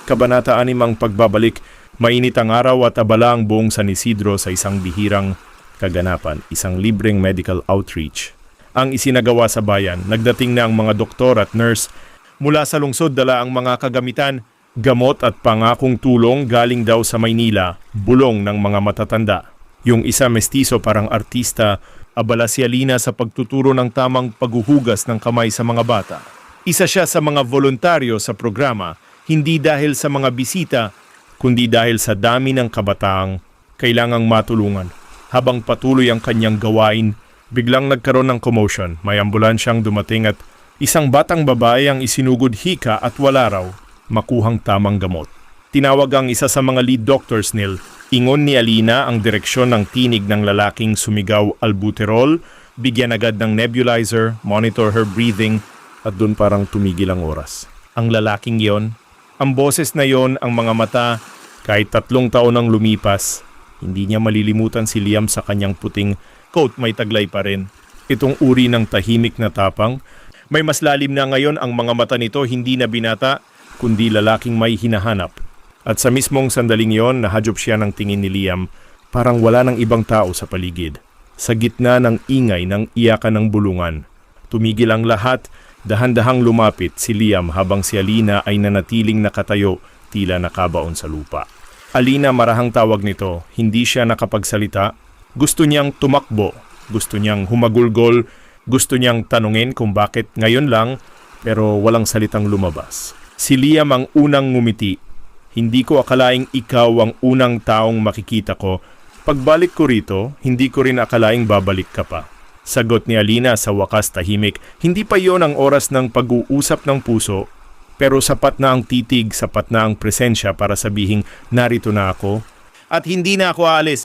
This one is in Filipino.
Kabanata 6 ang pagbabalik. Mainit ang araw at abala ang buong San Isidro sa isang bihirang kaganapan, isang libreng medical outreach. Ang isinagawa sa bayan, nagdating na ang mga doktor at nurse. Mula sa lungsod dala ang mga kagamitan, gamot at pangakong tulong galing daw sa Maynila, bulong ng mga matatanda. Yung isa mestizo parang artista, abala si Alina sa pagtuturo ng tamang paghuhugas ng kamay sa mga bata. Isa siya sa mga voluntaryo sa programa, hindi dahil sa mga bisita, kundi dahil sa dami ng kabataang kailangang matulungan. Habang patuloy ang kanyang gawain, biglang nagkaroon ng commotion. May ambulansyang dumating at isang batang babae ang isinugod hika at wala raw makuhang tamang gamot. Tinawag ang isa sa mga lead doctors nil. Ingon ni Alina ang direksyon ng tinig ng lalaking sumigaw albuterol, bigyan agad ng nebulizer, monitor her breathing, at doon parang tumigil ang oras. Ang lalaking yon, ang boses na yon, ang mga mata, kahit 3 taon ang lumipas, hindi niya malilimutan si Liam sa kanyang puting coat, may taglay pa rin. Itong uri ng tahimik na tapang, may mas lalim na ngayon ang mga mata nito, hindi na binata, kundi lalaking may hinahanap. At sa mismong sandaling yon, nahadyop siya ng tingin ni Liam, parang wala ng ibang tao sa paligid. Sa gitna ng ingay ng iyakan ng bulungan, tumigil ang lahat, dahan-dahang lumapit si Liam habang si Alina ay nanatiling nakatayo, tila nakabaon sa lupa. Alina marahang tawag nito, hindi siya nakapagsalita. Gusto niyang tumakbo, gusto niyang humagulgol, gusto niyang tanungin kung bakit ngayon lang, pero walang salitang lumabas. Si Liam ang unang ngumiti. Hindi ko akalaing ikaw ang unang taong makikita ko. Pagbalik ko rito, hindi ko rin akalaing babalik ka pa. Sagot ni Alina sa wakas tahimik. Hindi pa iyon ang oras ng pag-uusap ng puso, pero sapat na ang titig, sapat na ang presensya para sabihing narito na ako. At hindi na ako aalis.